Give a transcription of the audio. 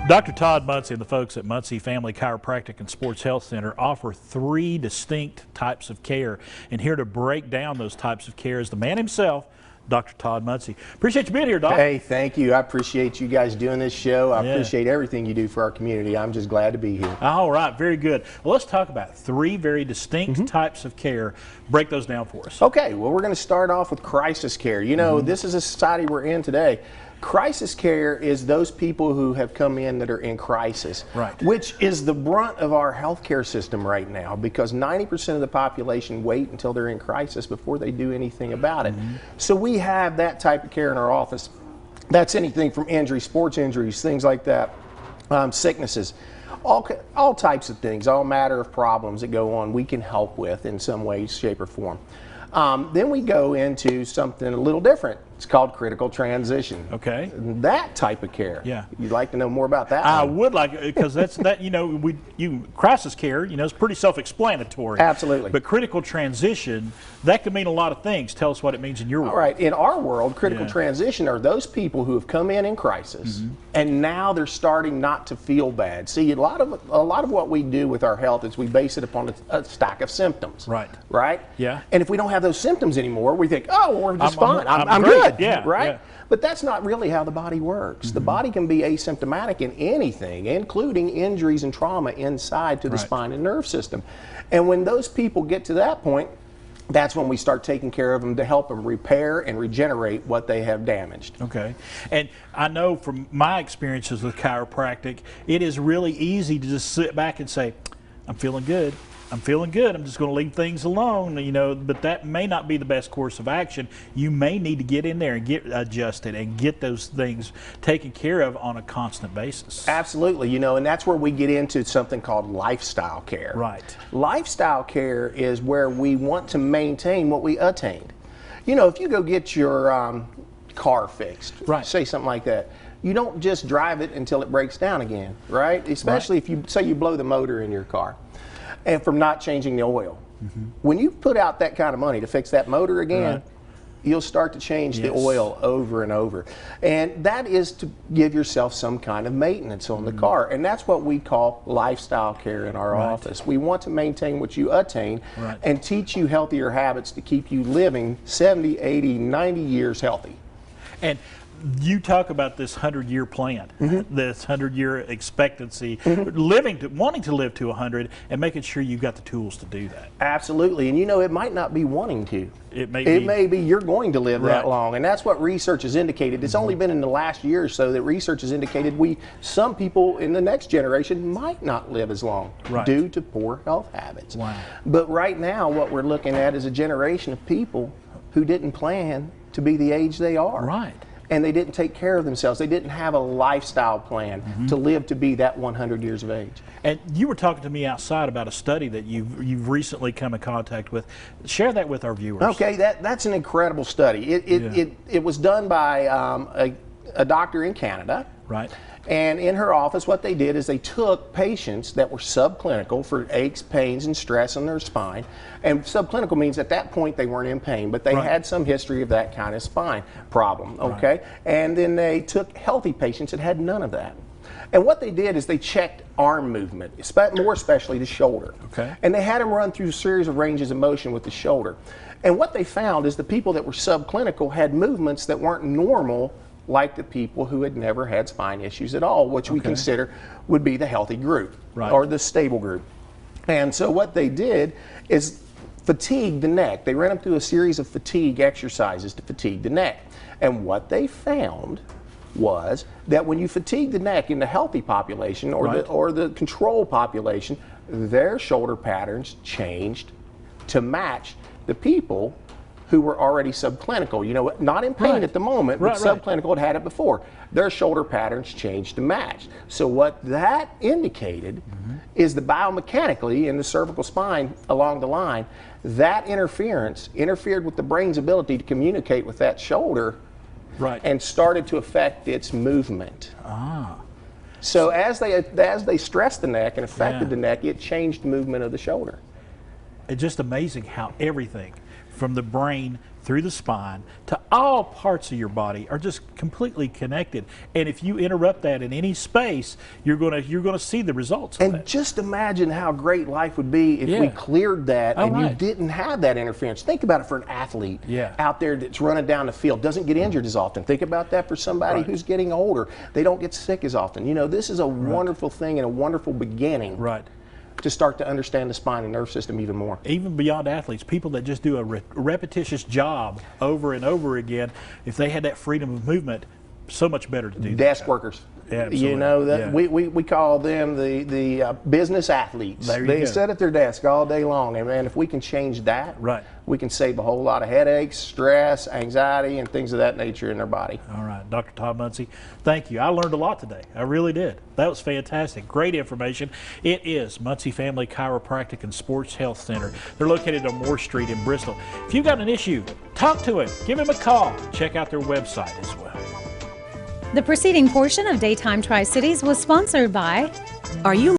Dr. Todd Muncy and the folks at Muncy Family Chiropractic and Sports Health Center offer 3 distinct types of care. And here to break down those types of care is the man himself, Dr. Todd Muncy. Appreciate you being here, Doc. Hey, thank you. I appreciate you guys doing this show. I appreciate everything you do for our community. I'm just glad to be here. All right, very good. Well, let's talk about 3 very distinct types of care. Break those down for us. Okay, well, we're going to start off with crisis care. You know, this is a society we're in today. Crisis care is those people who have come in that are in crisis, which is the brunt of our healthcare system right now, because 90% of the population wait until they're in crisis before they do anything about it. So we have that type of care in our office. That's anything from injuries, sports injuries, things like that, sicknesses, all types of things, all matter of problems that go on, we can help with in some way, shape, or form. Then we go into something a little different. It's called critical transition. Okay. That type of care. Yeah. You'd like to know more about that? I would like, because that's that. You know, crisis care. You know, it's pretty self-explanatory. Absolutely. But critical transition, that could mean a lot of things. Tell us what it means in your world. All right. In our world, critical transition are those people who have come in crisis, and now they're starting not to feel bad. See, a lot of what we do with our health is we base it upon a stack of symptoms. Right. Right. Yeah. And if we don't have those symptoms anymore, we think, oh, we're just fine. I'm good. Yeah, right? Yeah. But that's not really how the body works. The body can be asymptomatic in anything, including injuries and trauma inside to the spine and nerve system. And when those people get to that point, that's when we start taking care of them to help them repair and regenerate what they have damaged. Okay. And I know from my experiences with chiropractic, it is really easy to just sit back and say, I'm feeling good. I'm feeling good. I'm just going to leave things alone, you know, but that may not be the best course of action. You may need to get in there and get adjusted and get those things taken care of on a constant basis. Absolutely, you know, and that's where we get into something called lifestyle care. Right. Lifestyle care is where we want to maintain what we attained. You know, if you go get your car fixed, say something like that, you don't just drive it until it breaks down again, right? Especially if you say you blow the motor in your car. And from not changing the oil. When you put out that kind of money to fix that motor again, you'll start to change the oil over and over. And that is to give yourself some kind of maintenance on the car. And that's what we call lifestyle care in our office. We want to maintain what you attain and teach you healthier habits to keep you living 70, 80, 90 years healthy. And you talk about this 100-year plan, this 100-year expectancy, wanting to live to 100 and making sure you've got the tools to do that. Absolutely. And you know, it might not be wanting to. It may be you're going to live that long. And that's what research has indicated. It's only been in the last year or so that research has indicated some people in the next generation might not live as long due to poor health habits. But right now, what we're looking at is a generation of people who didn't plan to be the age they are. And they didn't take care of themselves. They didn't have a lifestyle plan to live to be that 100 years of age. And you were talking to me outside about a study that you've recently come in contact with. Share that with our viewers. Okay, that's an incredible study. It was done by a doctor in Canada. And in her office, what they did is they took patients that were subclinical for aches, pains, and stress on their spine. And subclinical means at that point they weren't in pain, but they had some history of that kind of spine problem, okay? And then they took healthy patients that had none of that. And what they did is they checked arm movement, more especially the shoulder. And they had them run through a series of ranges of motion with the shoulder. And what they found is the people that were subclinical had movements that weren't normal, like the people who had never had spine issues at all, which we consider would be the healthy group or the stable group. And so what they did is fatigue the neck. They ran them through a series of fatigue exercises to fatigue the neck. And what they found was that when you fatigue the neck in the healthy population or the control population, their shoulder patterns changed to match the people who were already subclinical, you know, not in pain at the moment, but subclinical had it before. Their shoulder patterns changed to match. So what that indicated is the biomechanically in the cervical spine along the line, that interference interfered with the brain's ability to communicate with that shoulder and started to affect its movement. So as they stressed the neck and affected the neck, it changed the movement of the shoulder. It's just amazing how everything from the brain through the spine to all parts of your body are just completely connected. And if you interrupt that in any space, you're gonna see the results of and that. just imagine how great life would be if we cleared that and you didn't have that interference. Think about it for an athlete out there that's running down the field, doesn't get injured as often. Think about that for somebody who's getting older. They don't get sick as often. You know, this is a wonderful thing and a wonderful beginning. To start to understand the spine and nerve system even more. Even beyond athletes, people that just do a repetitious job over and over again, if they had that freedom of movement, so much better to do. Desk workers. You know, that we call them the business athletes. They sit at their desk all day long, and man, if we can change that, we can save a whole lot of headaches, stress, anxiety, and things of that nature in their body. All right, Dr. Todd Muncy, thank you. I learned a lot today. I really did. That was fantastic. Great information. It is Muncy Family Chiropractic and Sports Health Center. They're located on Moore Street in Bristol. If you've got an issue, talk to him. Give him a call. Check out their website as well. The preceding portion of Daytime Tri-Cities was sponsored by Are You